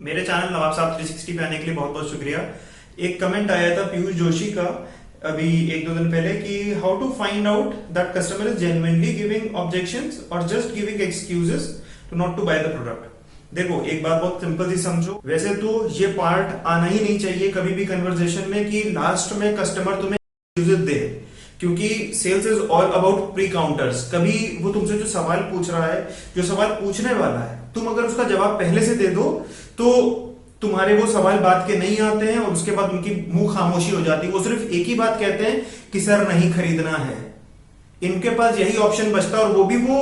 मेरे चैनल नवाब साहब 360 पे आने के लिए बहुत बहुत शुक्रिया। एक कमेंट आया था पीयूष जोशी का अभी एक दो दिन पहले कि how to find out that customer is genuinely giving objections or just giving excuses to not to buy the product. देखो, एक बात बहुत सिंपल सी समझो। वैसे तो ये पार्ट आना ही नहीं चाहिए कभी भी कन्वर्सेशन में कि लास्ट में कस्टमर तुम्हें एक्सक्यूजेस दे, क्योंकि sales is all about pre counters. कभी वो तुमसे जो सवाल पूछ रहा है, जो सवाल पूछने वाला है, तुम अगर उसका जवाब पहले से दे दो तो तुम्हारे वो सवाल बात के नहीं आते हैं और उसके बाद उनकी मुंह खामोशी हो जाती है। वो सिर्फ एक ही बात कहते हैं कि सर नहीं खरीदना है। इनके पास यही ऑप्शन बचता है और वो भी वो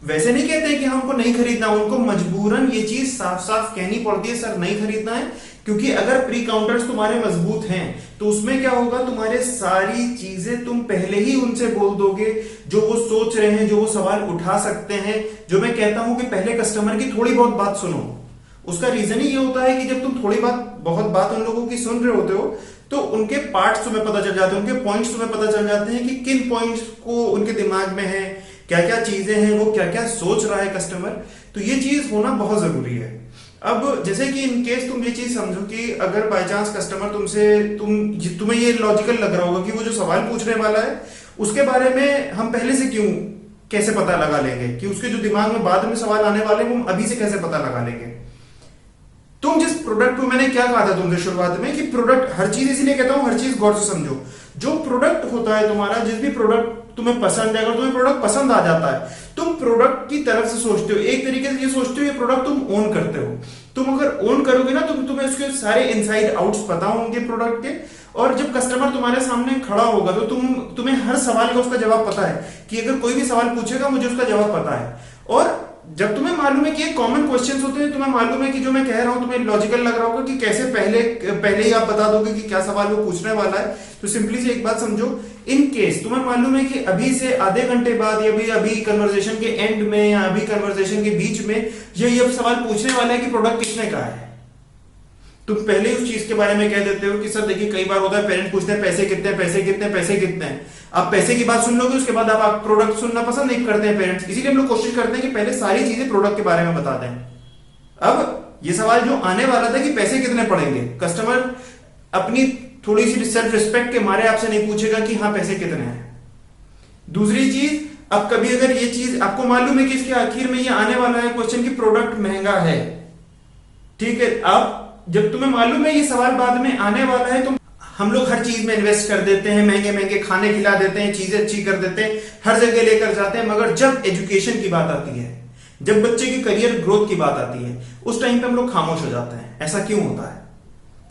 वैसे नहीं कहते कि हमको नहीं खरीदना, उनको मजबूरन ये चीज साफ साफ कहनी पड़ती है, सर नहीं खरीदना है। क्योंकि अगर प्री काउंटर्स तुम्हारे मजबूत हैं तो उसमें क्या होगा, तुम्हारे सारी चीजें तुम पहले ही उनसे बोल दोगे जो वो सोच रहे हैं, जो वो सवाल उठा सकते हैं। जो मैं कहता हूं कि पहले कस्टमर की थोड़ी बहुत बात सुनो। उसका रीजन ही ये होता है कि जब तुम थोड़ी बहुत बात उन लोगों की सुन रहे होते हो तो उनके पार्ट्स तुम्हें पता चल जाते हैं, उनके पॉइंट्स तुम्हें पता चल जाते हैं कि किन पॉइंट्स को उनके दिमाग में है, क्या क्या चीजें हैं, वो क्या क्या सोच रहा है कस्टमर। तो ये चीज होना बहुत जरूरी है। अब जैसे कि इन केस तुम ये चीज समझो कि अगर बाय चांस कस्टमर तुम्हें ये लॉजिकल लग रहा होगा कि वो जो सवाल पूछने वाला है उसके बारे में हम पहले से कैसे पता लगा लेंगे, कि उसके जो दिमाग में बाद में सवाल आने वाले हैं वो हम अभी से कैसे पता लगा लेंगे। तुम जिस प्रोडक्ट को, मैंने क्या कहा था तुमसे शुरुआत में कि प्रोडक्ट, हर चीज इसलिए कहता हूं हर चीज गौर से समझो। जो प्रोडक्ट होता है तुम्हारा, जिस भी प्रोडक्ट तुम्हें पसंद है, अगर तुम्हें प्रोडक्ट पसंद आ जाता है, तुम प्रोडक्ट की तरफ से सोचते हो, एक तरीके से ये सोचते हो ये प्रोडक्ट तुम ओन करते हो। तुम अगर ओन करोगे ना तो तुम्हें उसके सारे इनसाइड आउट्स पता होंगे प्रोडक्ट के, और जब कस्टमर तुम्हारे सामने खड़ा होगा तो तुम्हें हर सवाल का उसका जवाब पता है कि अगर कोई भी सवाल पूछेगा मुझे उसका जवाब पता है। और जब तुम्हें मालूम है कि ये कॉमन क्वेश्चंस होते हैं, तुम्हें मालूम है कि जो मैं कह रहा हूं तुम्हें लॉजिकल लग रहा होगा कि कैसे पहले ही आप बता दोगे कि क्या सवाल वो पूछने वाला है, तो सिंपली से एक बात समझो। इन केस तुम्हें मालूम है कि अभी से आधे घंटे बाद या अभी कन्वर्सेशन के एंड में या अभी कन्वर्सेशन के बीच में ये सवाल पूछने वाला है कि प्रोडक्ट किसने कहा है, तुम पहले उस चीज के बारे में कह देते हो कि सर देखिए कई बार होता है पेरेंट पूछते हैं पैसे कितने पैसे कितने पैसे कितने हैं। आप पैसे की बात सुन लोगे, उसके बाद आप प्रोडक्ट सुनना पसंद नहीं करते हैं पेरेंट्स, इसीलिए हम लोग कोशिश करते हैं कि पहले सारी चीजें प्रोडक्ट के बारे में बता दें। अब ये सवाल जो आने वाला था कि पैसे कितने पड़ेंगे, कस्टमर अपनी थोड़ी सी सेल्फ रिस्पेक्ट के मारे आपसे नहीं पूछेगा कि हाँ पैसे कितने हैं। दूसरी चीज, अब कभी अगर ये चीज आपको मालूम है कि इसके आखिर में ये आने वाला है क्वेश्चन की प्रोडक्ट महंगा है, ठीक है, अब जब तुम्हें मालूम है ये सवाल बाद में आने वाला है तो हम लोग हर चीज में इन्वेस्ट कर देते हैं, महंगे महंगे खाने खिला देते हैं, चीजें अच्छी कर देते हैं, हर जगह लेकर जाते हैं। मगर जब एजुकेशन की बात आती है, जब बच्चे की करियर ग्रोथ की बात आती है, उस टाइम पे हम लोग खामोश हो जाते हैं। ऐसा क्यों होता है?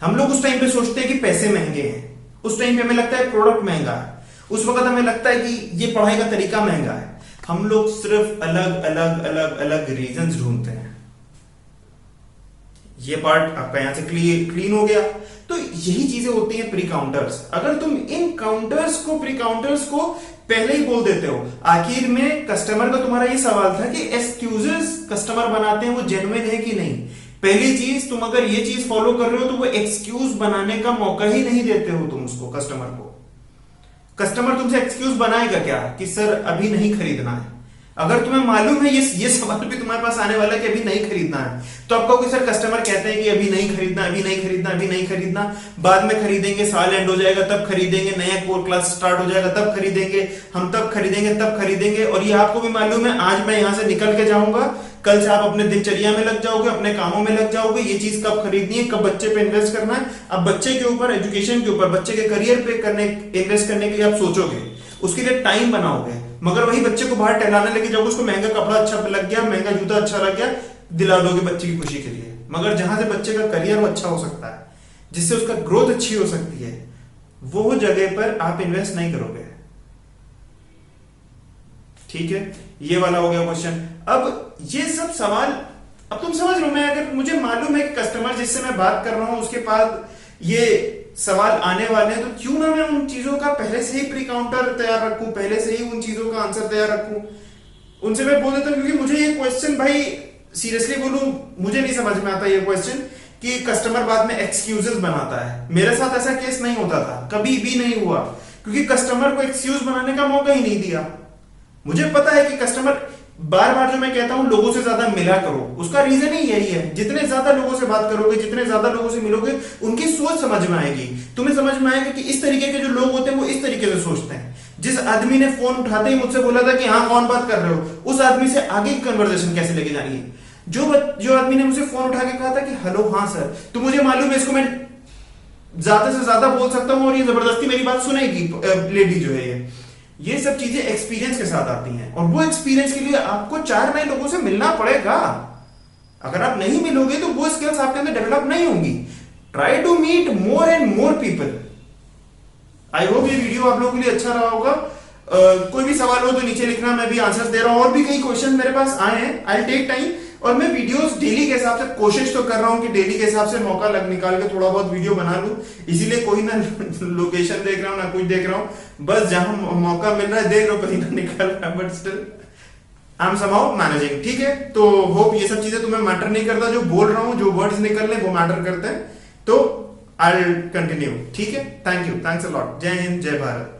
हम लोग उस टाइम पे सोचते हैं कि पैसे महंगे हैं, उस टाइम पे हमें लगता है प्रोडक्ट महंगा है, उस वक्त हमें लगता है कि ये पढ़ाई का तरीका महंगा है। हम लोग सिर्फ अलग अलग अलग अलग रीजंस ढूंढते हैं। ये पार्ट आपका यहां से क्लीन हो गया। तो यही चीजें होती हैं प्री काउंटर्स। अगर तुम इन प्री काउंटर्स को पहले ही बोल देते हो, आखिर में कस्टमर का तुम्हारा ये सवाल था कि एक्सक्यूजेस कस्टमर बनाते हैं वो जेन्युइन है कि नहीं। पहली चीज, तुम अगर ये चीज फॉलो कर रहे हो तो वो एक्सक्यूज बनाने का मौका ही नहीं देते हो तुम उसको, कस्टमर को। कस्टमर तुमसे एक्सक्यूज बनाएगा क्या कि सर अभी नहीं खरीदना है। अगर तुम्हें मालूम है ये सवाल भी तुम्हारे पास आने वाला है कि अभी नहीं खरीदना है, तो आप कहोगे सर कस्टमर कहते हैं कि अभी नहीं खरीदना, अभी नहीं खरीदना, अभी नहीं खरीदना, बाद में खरीदेंगे, साल एंड हो जाएगा तब खरीदेंगे, नया कोर क्लास स्टार्ट हो जाएगा तब खरीदेंगे, हम तब खरीदेंगे तब खरीदेंगे। और ये आपको भी मालूम है आज मैं यहां से निकल के जाऊंगा, कल से आप अपने दिनचर्या में लग जाओगे, अपने कामों में लग जाओगे, ये चीज कब खरीदनी है, कब बच्चे पे इन्वेस्ट करना है। अब बच्चे के ऊपर, एजुकेशन के ऊपर, बच्चे के करियर पे इन्वेस्ट करने के लिए आप सोचोगे, उसके लिए टाइम बनाओगे, मगर वही बच्चे को बाहर टहलाने लेके जाओगे, उसको महंगा कपड़ा अच्छा लग गया, महंगा जूता अच्छा लग गया, दिला दोगे बच्चे की खुशी के लिए। मगर जहां से बच्चे का करियर अच्छा हो सकता है, जिससे उसका ग्रोथ अच्छी हो सकती है, वो जगह पर आप इन्वेस्ट नहीं करोगे। ठीक है, ये वाला हो गया क्वेश्चन। अब ये सब सवाल, अब तुम समझ लो, मैं अगर मुझे मालूम है कि कस्टमर जिससे मैं बात कर रहा हूं उसके बाद ये सवाल आने वाले हैं, तो क्यों ना मैं उन चीजों का पहले से ही प्री काउंटर तैयार रखूं, पहले से ही उन चीजों का आंसर तैयार रखूं। उनसे मैं बोल देता हूं, क्योंकि मुझे ये क्वेश्चन, भाई सीरियसली बोलूं, मुझे नहीं समझ में आता ये क्वेश्चन कि कस्टमर बाद में एक्सक्यूजेस बनाता है। मेरे साथ ऐसा केस नहीं होता था, कभी भी नहीं हुआ, क्योंकि कस्टमर को एक्सक्यूज बनाने का मौका ही नहीं दिया। मुझे पता है कि कस्टमर बार बार जो मैं कहता हूं लोगों से ज्यादा मिला करो, उसका रीजन ही यही है। जितने ज्यादा लोगों से बात करोगे, जितने ज्यादा लोगों से मिलोगे, उनकी सोच समझ में आएगी। तुम्हें समझ में आएगा कि इस तरीके के जो लोग होते हैं वो इस तरीके से सोचते हैं। जिस आदमी ने फोन उठाते ही मुझसे बोला था कि हाँ कौन बात कर रहे हो, उस आदमी से आगे की कन्वर्सेशन कैसे लेके जानी है। जो आदमी ने मुझे फोन उठा के कहा था कि हेलो हाँ सर, तो मुझे मालूम है इसको मैं ज्यादा से ज्यादा बोल सकता हूं और ये जबरदस्ती मेरी बात सुनेगी लेडी जो है ये सब चीजें एक्सपीरियंस के साथ आती हैं, और वो एक्सपीरियंस के लिए आपको 4 नए लोगों से मिलना पड़ेगा। अगर आप नहीं मिलोगे तो वो स्किल्स आपके अंदर डेवलप नहीं होंगी। Try to meet more and more people. I hope ये वीडियो आप लोगों के लिए अच्छा रहा होगा। कोई भी सवाल हो तो नीचे लिखना, मैं भी आंसर दे रहा हूं। और भी कई क्वेश्चन मेरे पास आए हैं, आई टेक टाइम। और मैं वीडियोस डेली के हिसाब से कोशिश तो कर रहा हूं कि डेली के हिसाब से मौका निकाल के थोड़ा बहुत वीडियो बना लूं। इसीलिए कोई ना लोकेशन देख रहा हूं ना कुछ देख रहा हूं, बस जहां मौका मिल रहा है देख रहा हूं, कहीं ना निकल रहा है, but still I am somehow managing. ठीक है, तो होप ये सब चीजें तुम्हें मैटर नहीं करता। जो बोल रहा हूं, जो वर्ड्स निकल रहे वो मैटर करते हैं। तो आई विल कंटिन्यू। ठीक है, thank you, thanks a lot. जय हिंद, जय भारत।